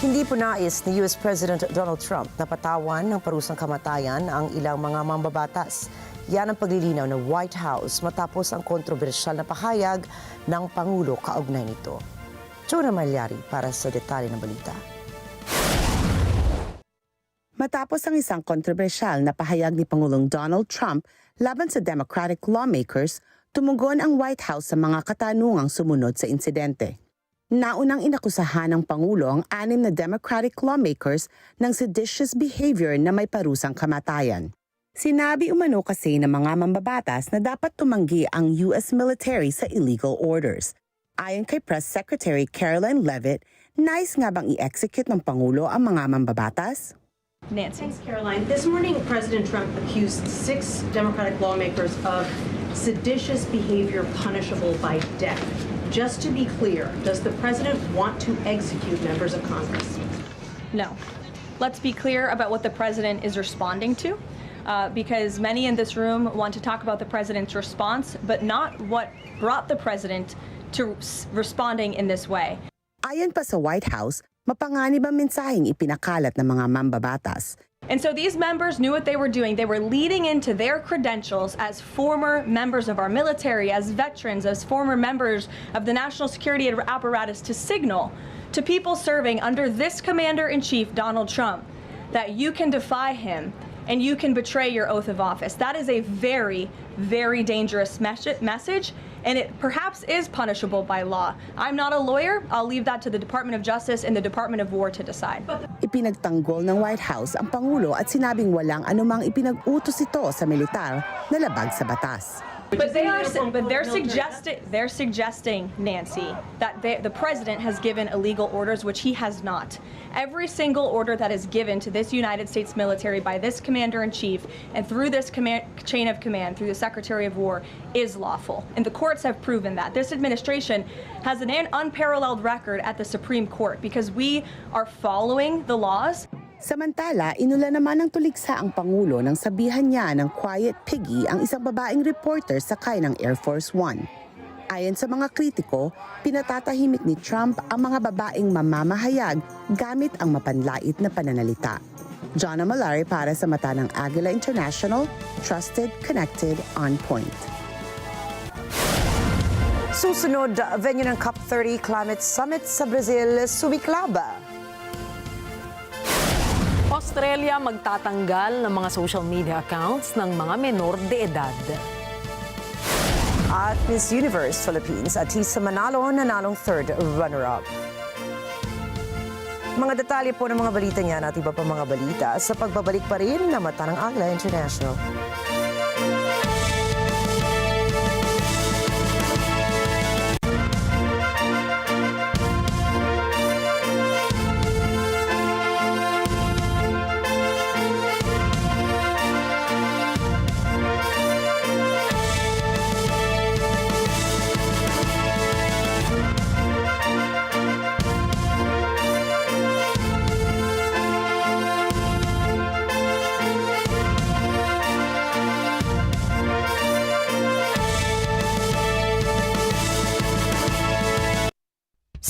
Hindi po nais ni US President Donald Trump na patawan ng parusang kamatayan ang ilang mga mambabatas. Yan ang paglilinaw ng White House matapos ang kontrobersyal na pahayag ng Pangulo kaugnay nito. Jonah Malyari para sa detalye ng balita. Matapos ang isang kontrobersyal na pahayag ni Pangulong Donald Trump laban sa Democratic lawmakers, tumugon ang White House sa mga katanungang sumunod sa insidente. Naunang inakusahan ng Pangulo ang 6 na Democratic lawmakers ng seditious behavior na may parusang kamatayan. Sinabi umano kasi ng mga mambabatas na dapat tumanggi ang US military sa illegal orders. Ayon kay Press Secretary Caroline Leavitt, nais nga bang i-execute ng Pangulo ang mga mambabatas? Nancy. Thanks, Caroline. This morning, President Trump accused 6 Democratic lawmakers of seditious behavior punishable by death. Just to be clear, does the president want to execute members of Congress? No. Let's be clear about what the president is responding to. Because many in this room want to talk about the president's response, but not what brought the president to responding in this way. Ayon pa sa White House, mapanganib ang mensaheng ipinakalat ng mga mambabatas. And so these members knew what they were doing. They were leading into their credentials as former members of our military, as veterans, as former members of the national security apparatus to signal to people serving under this commander-in-chief, Donald Trump, that you can defy him and you can betray your oath of office. That is a very, very dangerous message, and it perhaps is punishable by law. I'm not a lawyer. I'll leave that to the Department of Justice and the Department of War to decide. Ipinagtanggol ng White House ang Pangulo at sinabing walang anumang ipinag-utos ito sa militar na labag sa batas. But they're suggesting, Nancy, that the president has given illegal orders, which he has not. Every single order that is given to this United States military by this commander-in-chief and through this chain of command, through the Secretary of War, is lawful. And the courts have proven that. This administration has an unparalleled record at the Supreme Court because we are following the laws. Samantala, inula naman ng tuligsa ang Pangulo nang sabihan niya ng quiet piggy ang isang babaeng reporter sakay ng Air Force One. Ayon sa mga kritiko, pinatatahimik ni Trump ang mga babaeng mamamahayag gamit ang mapanlait na pananalita. Jonna Malari para sa mata ng Agila International, trusted, connected, on point. Susunod, venue ng Cup 30 Climate Summit sa Brazil, sumiklab. Australia magtatanggal ng mga social media accounts ng mga menor de edad. At Miss Universe Philippines, Atisa Manalo nanalong third runner-up. Mga detalye po ng mga balita niyan at iba pa mga balita sa pagbabalik pa rin na mata ng Agila International.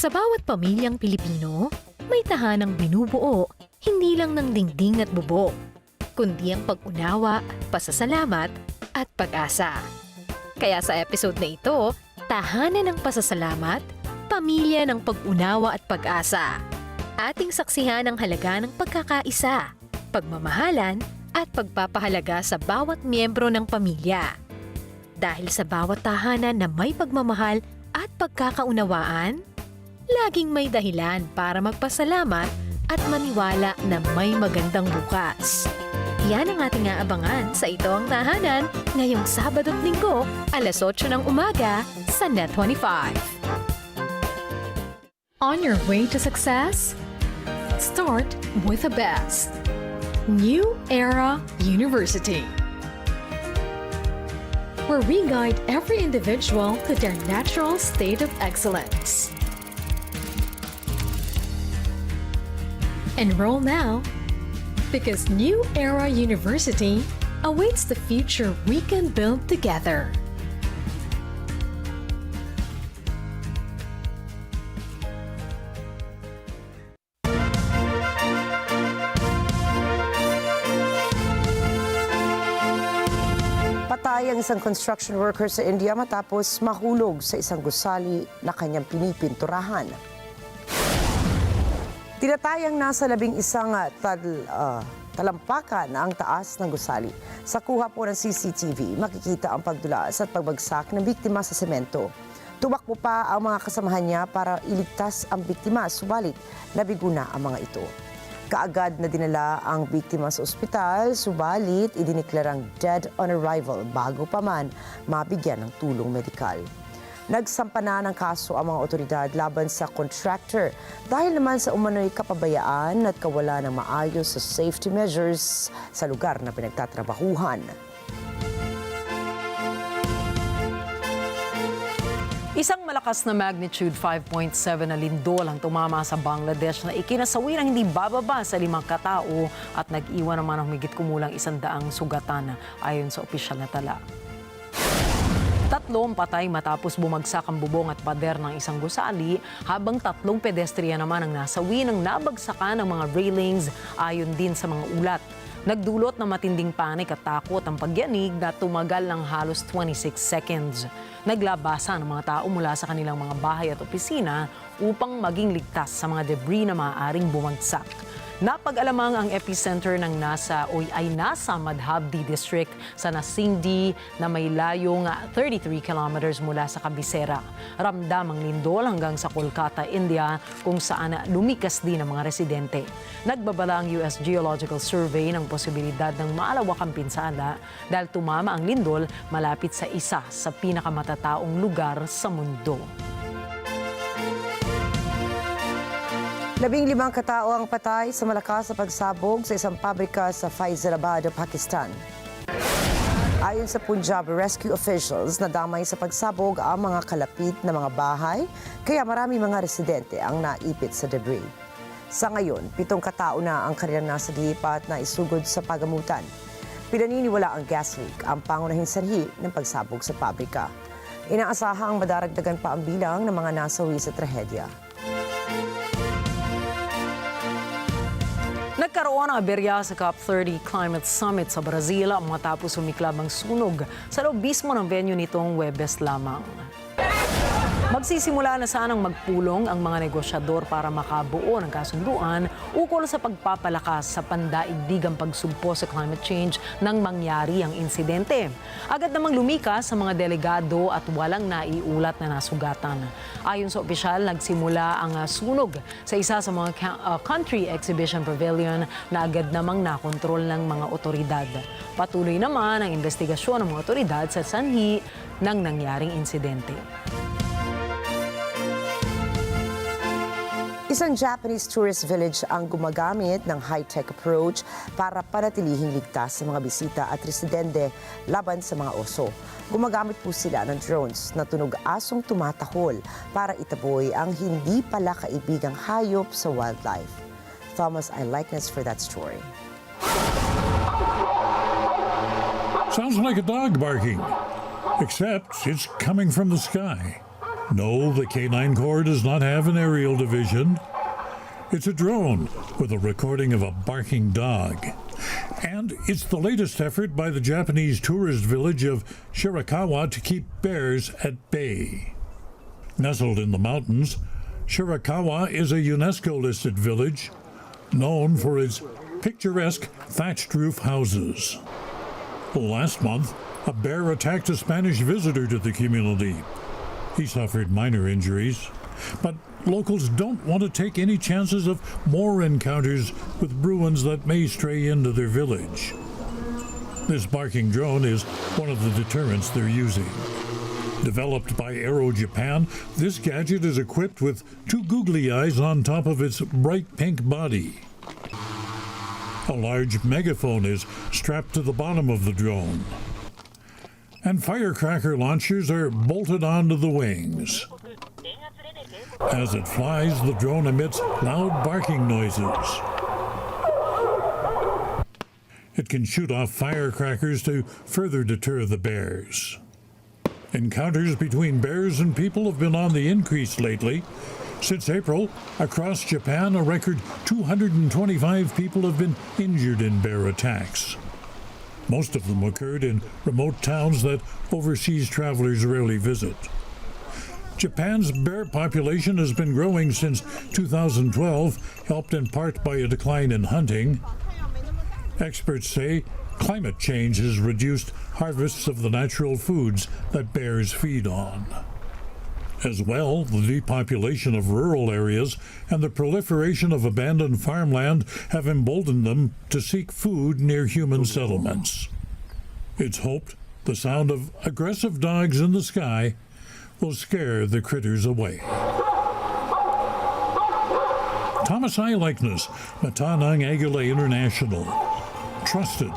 Sa bawat pamilyang Pilipino, may tahanang binubuo, hindi lang ng dingding at bubong, kundi ang pag-unawa, pasasalamat at pag-asa. Kaya sa episode na ito, tahanan ng pasasalamat, pamilya ng pag-unawa at pag-asa. Ating saksihan ang halaga ng pagkakaisa, pagmamahalan at pagpapahalaga sa bawat miyembro ng pamilya. Dahil sa bawat tahanan na may pagmamahal at pagkakaunawaan, laging may dahilan para magpasalamat at maniwala na may magandang bukas. Yan ang ating aabangan sa Ito ang Tahanan ngayong Sabado at Linggo, alas 8 ng umaga sa Net25. On your way to success? Start with the best. New Era University, where we guide every individual to their natural state of excellence. Enroll now, because New Era University awaits the future we can build together. Patay ang isang construction worker sa India matapos mahulog sa isang gusali na kanyang pinipinturahan. Tinatayang nasa 11 talampakan ang taas ng gusali. Sa kuha po ng CCTV, makikita ang pagdulas at pagbagsak ng biktima sa semento. Tumakbo pa ang mga kasamahan niya para iligtas ang biktima, subalit nabigo na ang mga ito. Kaagad na dinala ang biktima sa ospital, subalit idineklarang dead on arrival bago pa man mabigyan ng tulong medikal. Nagsampa na ng kaso ang mga otoridad laban sa contractor dahil naman sa umano'y kapabayaan at kawalan ng maayos sa safety measures sa lugar na pinagtatrabahuhan. Isang malakas na magnitude 5.7 na lindol ang tumama sa Bangladesh na ikinasawi ng hindi bababa sa 5 katao at nag-iwan naman ng higit kumulang 100 sugatan ayon sa opisyal na tala. 3 patay matapos bumagsak ang bubong at pader ng isang gusali, habang 3 pedestrian naman ang nasawi ng nabagsakan ng mga railings ayon din sa mga ulat. Nagdulot ng matinding panik at takot ang pagyanig na tumagal ng halos 26 seconds. Naglabasan ang mga tao mula sa kanilang mga bahay at opisina upang maging ligtas sa mga debris na maaaring bumagsak. Napag-alamang ang epicenter ng nasa Madhabdi District sa Nasingdi na may layong 33 kilometers mula sa kabisera. Ramdam ang lindol hanggang sa Kolkata, India, kung saan lumikas din ang mga residente. Nagbabala ang US Geological Survey ng posibilidad ng malawakang pinsala dahil tumama ang lindol malapit sa isa sa pinakamatataong lugar sa mundo. 15 katao ang patay sa malakas na pagsabog sa isang pabrika sa Faizalabad, Pakistan. Ayon sa Punjab rescue officials, nadamay sa pagsabog ang mga kalapit na mga bahay, kaya marami mga residente ang naipit sa debris. Sa ngayon, 7 katao na ang kanilang nasa lipat na isugod sa pagamutan. Pinaniniwala ang gas leak ang pangunahing sanhi ng pagsabog sa pabrika. Inaasahang madaragdagan pa ang bilang ng mga nasawi sa trahedya. Nagkaroon ng aberya sa COP30 Climate Summit sa Brazil matapos sumiklab ang sunog sa loob mismo ng venue nitong Huwebes lamang. Magsisimula na sanang magpulong ang mga negosyador para makabuo ng kasunduan ukol sa pagpapalakas sa pandaigdigang pagsugpo sa climate change nang mangyari ang insidente. Agad namang lumikas sa mga delegado at walang naiulat na nasugatan. Ayon sa opisyal, nagsimula ang sunog sa isa sa mga country exhibition pavilion na agad namang nakontrol ng mga otoridad. Patuloy naman ang investigasyon ng mga otoridad sa sanhi ng nangyaring insidente. Isang Japanese tourist village ang gumagamit ng high-tech approach para panatilihing ligtas sa mga bisita at residente laban sa mga oso. Gumagamit po sila ng drones na tunog asong tumatahol para itaboy ang hindi pala kaibigang hayop sa wildlife. Thomas Eyelikeness for that story. Sounds like a dog barking, except it's coming from the sky. No, the K9 Corps does not have an aerial division. It's a drone with a recording of a barking dog. And it's the latest effort by the Japanese tourist village of Shirakawa to keep bears at bay. Nestled in the mountains, Shirakawa is a UNESCO-listed village known for its picturesque thatched roof houses. Last month, a bear attacked a Spanish visitor to the community. He suffered minor injuries, but locals don't want to take any chances of more encounters with Bruins that may stray into their village. This barking drone is one of the deterrents they're using. Developed by Aero Japan, this gadget is equipped with two googly eyes on top of its bright pink body. A large megaphone is strapped to the bottom of the drone. And firecracker launchers are bolted onto the wings. As it flies, the drone emits loud barking noises. It can shoot off firecrackers to further deter the bears. Encounters between bears and people have been on the increase lately. Since April, across Japan, a record 225 people have been injured in bear attacks. Most of them occurred in remote towns that overseas travelers rarely visit. Japan's bear population has been growing since 2012, helped in part by a decline in hunting. Experts say climate change has reduced harvests of the natural foods that bears feed on. As well, the depopulation of rural areas and the proliferation of abandoned farmland have emboldened them to seek food near human settlements. It's hoped the sound of aggressive dogs in the sky will scare the critters away. Thomas I. Likeness, Matanang Agila International. Trusted,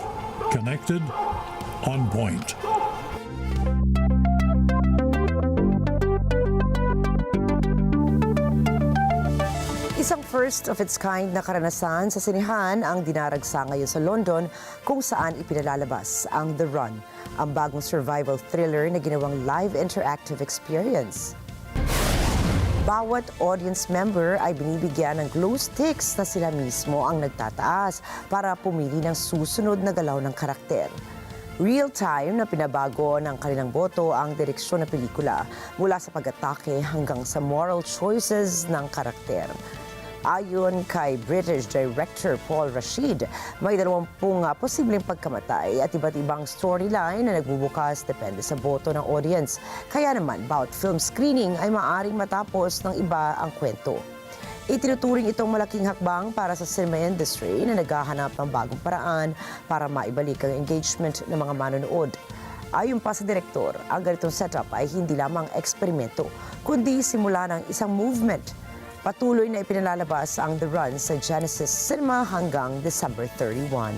connected, on point. Isang first-of-its-kind na karanasan sa sinihan ang dinaragsa ngayon sa London kung saan ipinalalabas ang The Run, ang bagong survival thriller na ginawang live interactive experience. Bawat audience member ay binibigyan ng glow sticks na sila mismo ang nagtataas para pumili ng susunod na galaw ng karakter. Real-time na pinabago ng kanilang boto ang direksyon ng pelikula mula sa pag-atake hanggang sa moral choices ng karakter. Ayon kay British director Paul Rashid, may 20 posibleng pagkamatay at iba't ibang storyline na nagbubukas depende sa boto ng audience. Kaya naman, bawat film screening ay maaaring matapos ng iba ang kwento. Itinuturing itong malaking hakbang para sa cinema industry na naghahanap ng bagong paraan para maibalik ang engagement ng mga manonood. Ayon pa sa direktor, ang ganitong setup ay hindi lamang eksperimento, kundi simula ng isang movement. Patuloy na ipinalalabas ang The Run sa Genesis Cinema hanggang December 31.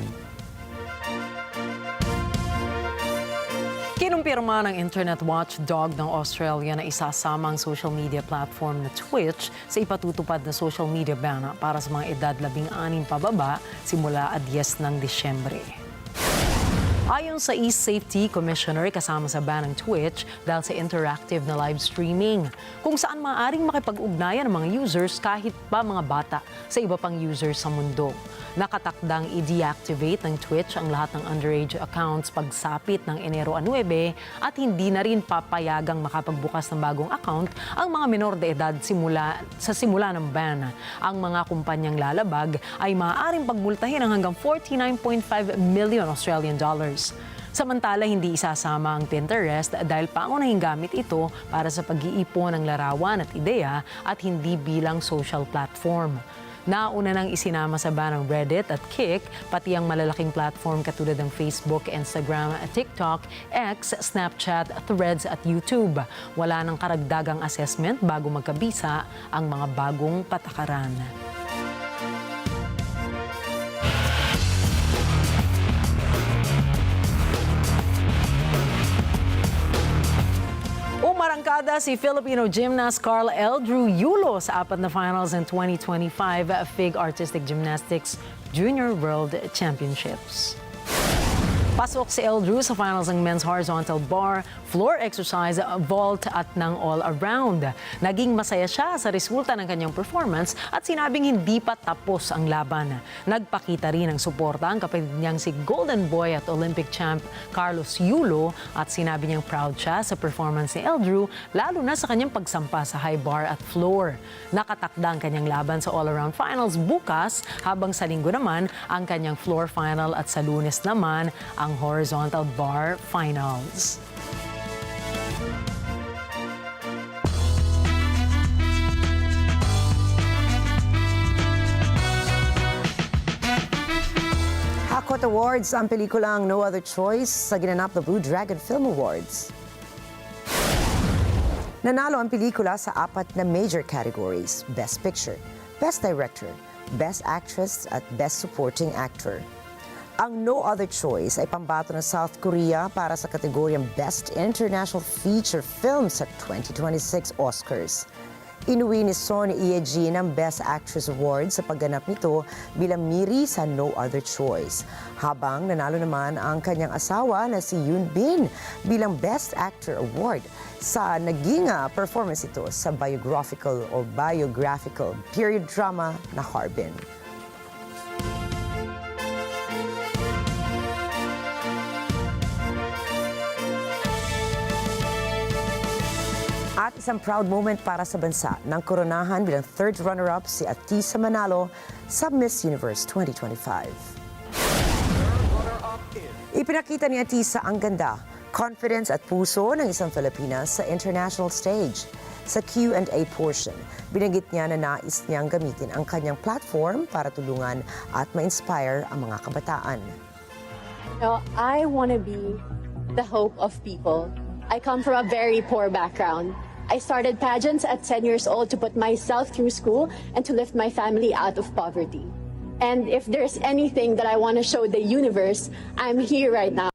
Kinumpirma ng internet watchdog ng Australia na isasama ang social media platform na Twitch sa ipatutupad na social media ban para sa mga edad 16 pababa simula 10 ng Disyembre. Ayon sa E-Safety Commissioner, kasama sa ban ng Twitch dahil sa interactive na live streaming, kung saan maaaring makipag-ugnayan ng mga users kahit pa mga bata sa iba pang users sa mundo. Nakatakdang i-deactivate ng Twitch ang lahat ng underage accounts pagsapit ng Enero 9 at hindi na rin papayagang makapagbukas ng bagong account ang mga menor de edad sa simula ng ban. Ang mga kumpanyang lalabag ay maaaring pagmultahin ng hanggang 49.5 million Australian dollars. Samantala, hindi isasama ang Pinterest dahil pangunahing gamit ito para sa pag-iipon ng larawan at ideya at hindi bilang social platform. Nauna nang isinama sa ban ng Reddit at Kik, pati ang malalaking platform katulad ng Facebook, Instagram, TikTok, X, Snapchat, Threads at YouTube. Wala nang karagdagang assessment bago magkabisa ang mga bagong patakaran. Umarangkada si Filipino gymnast Carl Eldrew Yulo sa 4 na finals ng 2025 FIG Artistic Gymnastics Junior World Championships. Pasok si Eldrew sa finals ng men's horizontal bar, floor exercise, vault at ng all-around. Naging masaya siya sa resulta ng kanyang performance at sinabing hindi pa tapos ang laban. Nagpakita rin ng suporta ang kapatid niyang si Golden Boy at Olympic champ Carlos Yulo at sinabi niyang proud siya sa performance ni Eldrew, lalo na sa kanyang pagsampa sa high bar at floor. Nakatakda ang kanyang laban sa all-around finals bukas, habang sa linggo naman ang kanyang floor final at sa Lunes naman ang horizontal bar finals. Hakot Awards ang pelikulang No Other Choice sa ginanap na Blue Dragon Film Awards. Nanalo ang pelikula sa 4 na major categories: Best Picture, Best Director, Best Actress at Best Supporting Actor. Ang No Other Choice ay pambato ng South Korea para sa kategoryang Best International Feature Film sa 2026 Oscars. Inuwi ni Son Ye-jin ang Best Actress Award sa pagganap nito bilang Miri sa No Other Choice. Habang nanalo naman ang kanyang asawa na si Yoon Bin bilang Best Actor Award sa naging performance ito sa biographical period drama na Harbin. At isang proud moment para sa bansa ng koronahan bilang third runner-up si Atisa Manalo sa Miss Universe 2025. Ipinakita ni Atisa ang ganda, confidence at puso ng isang Pilipinas sa international stage. Sa Q&A portion, binanggit niya na nais niyang gamitin ang kanyang platform para tulungan at ma-inspire ang mga kabataan. I want to be the hope of people. I come from a very poor background. I started pageants at 10 years old to put myself through school and to lift my family out of poverty. And if there's anything that I want to show the universe, I'm here right now.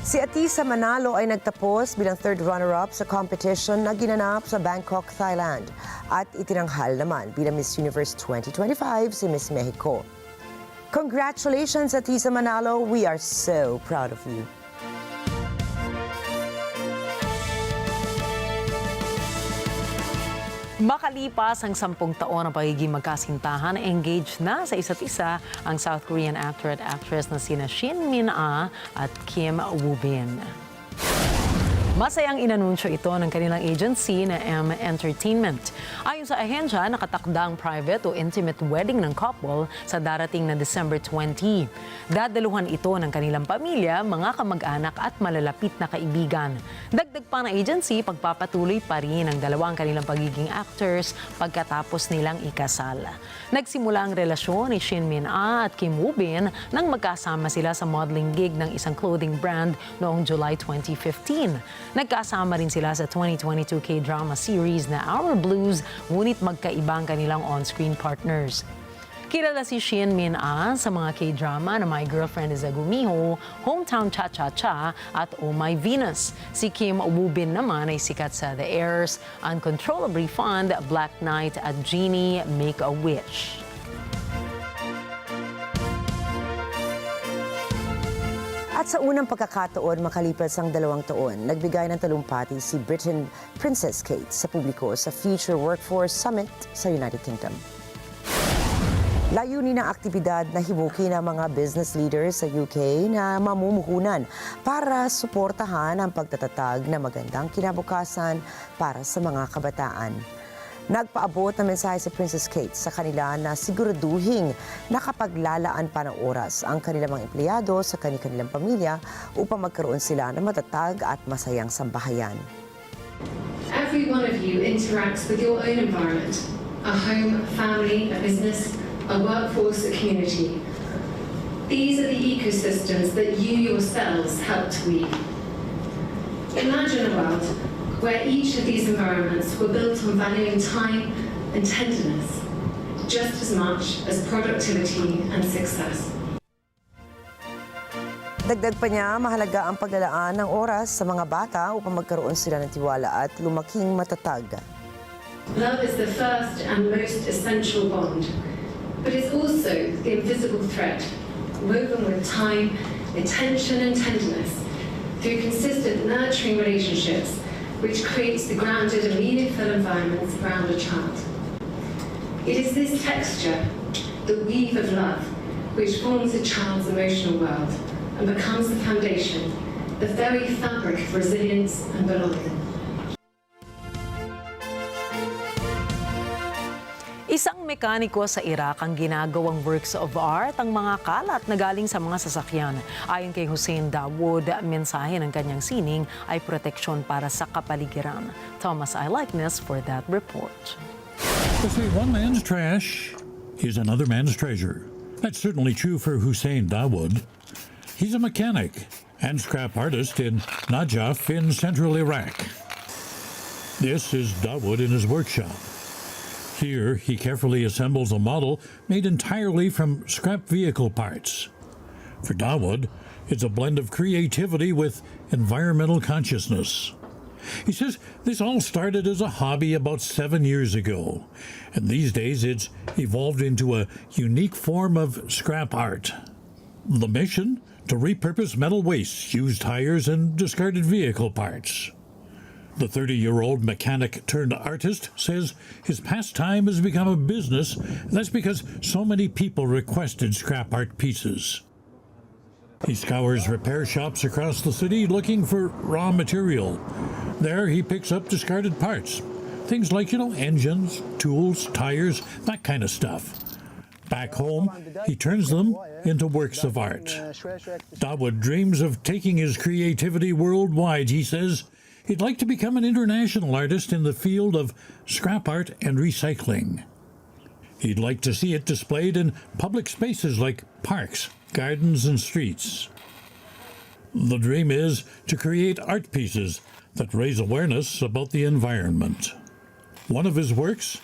Si Atisa Manalo ay nagtapos bilang third runner-up sa competition na ginanap sa Bangkok, Thailand. At itinanghal naman bilang Miss Universe 2025 si Miss Mexico. Congratulations, Atisa Manalo. We are so proud of you. Makalipas ang 10 taon ng pagiging magkasintahan, engaged na sa isa't isa ang South Korean actor at actress na sina Shin Min-ah at Kim Woo-bin. Masayang inanunsyo ito ng kanilang agency na M Entertainment. Ayon sa ahensya, nakatakda ang private o intimate wedding ng couple sa darating na December 20. Dadaluhan ito ng kanilang pamilya, mga kamag-anak at malalapit na kaibigan. Dagdag pa ng agency, pagpapatuloy pa rin ang dalawang kanilang pagiging actors pagkatapos nilang ikasal. Nagsimula ang relasyon ni Shin Min-ah at Kim Woo-bin nang magkasama sila sa modeling gig ng isang clothing brand noong July 2015. Nagkasama rin sila sa 2022 K-drama series na Our Blues, ngunit magkaibang kanilang on-screen partners. Kilala si Shin Min-ah sa mga K-drama na My Girlfriend is a Gumiho, Hometown Cha-Cha-Cha at Oh My Venus. Si Kim Woo-bin naman ay sikat sa The Heirs, Uncontrollably Fond, Black Knight at Genie, Make a Wish. At sa unang pagkakataon makalipas ang 2 taon, nagbigay ng talumpati si Britain Princess Kate sa publiko sa Future Workforce Summit sa United Kingdom. Layunin ng aktibidad na himukin ng mga business leaders sa UK na mamumuhunan para suportahan ang pagtatatag na magandang kinabukasan para sa mga kabataan. Nagpaabot ng mensahe si Princess Kate sa kanila na siguraduhin nakapaglalaan pa ng oras ang kanilang mga empleyado sa kanilang pamilya upang magkaroon sila ng matatag at masayang sambahayan. Every one of you interacts with your own environment, a home, a family, a business, a workforce, a community. These are the ecosystems that you yourselves help to weave. Imagine a world where each of these environments were built on valuing time and tenderness, just as much as productivity and success. Dagdag pa niya, mahalaga ang paglalaan ng oras sa mga bata upang magkaroon sila ng tiwala at lumaking matatag. Love is the first and most essential bond, but it's also the invisible thread woven with time, attention and tenderness through consistent nurturing relationships which creates the grounded and meaningful environments around a child. It is this texture, the weave of love, which forms a child's emotional world and becomes the foundation, the very fabric of resilience and belonging. Isang mekaniko sa Iraq ang ginagawang works of art ang mga kalat na galing sa mga sasakyan. Ayon kay Hussein Dawood, mensahe ng kanyang sining ay proteksyon para sa kapaligiran. Thomas I. Likeness for that report. They say one man's trash is another man's treasure. That's certainly true for Hussein Dawood. He's a mechanic and scrap artist in Najaf in central Iraq. This is Dawood in his workshop. Here, he carefully assembles a model made entirely from scrap vehicle parts. For Dawood, it's a blend of creativity with environmental consciousness. He says this all started as a hobby about 7 years ago, and these days it's evolved into a unique form of scrap art. The mission? To repurpose metal waste, used tires, and discarded vehicle parts. The 30-year-old mechanic turned artist says his pastime has become a business. That's because so many people requested scrap art pieces. He scours repair shops across the city looking for raw material. There he picks up discarded parts. Things like, engines, tools, tires, that kind of stuff. Back home, he turns them into works of art. Dawood dreams of taking his creativity worldwide, he says. He'd like to become an international artist in the field of scrap art and recycling. He'd like to see it displayed in public spaces like parks, gardens, and streets. The dream is to create art pieces that raise awareness about the environment. One of his works,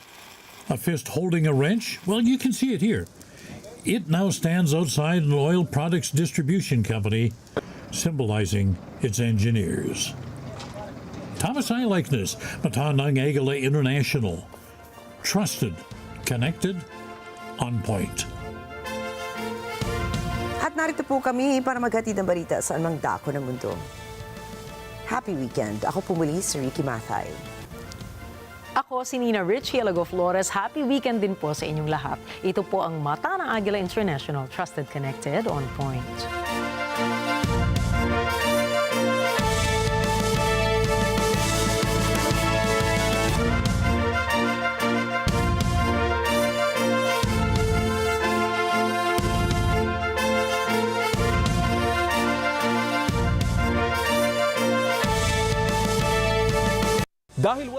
a fist holding a wrench, well, you can see it here. It now stands outside an oil products distribution company, symbolizing its engineers. Thomas I. Likeness, Matanang Agila International. Trusted, connected, on point. At narito po kami para maghatid ng balita sa anumang dako ng mundo. Happy weekend. Ako po muli si Ricky Mathay. Ako si Nina Richie Alago Flores. Happy weekend din po sa inyong lahat. Ito po ang Mata ng Agila International. Trusted, connected, on point. Dahil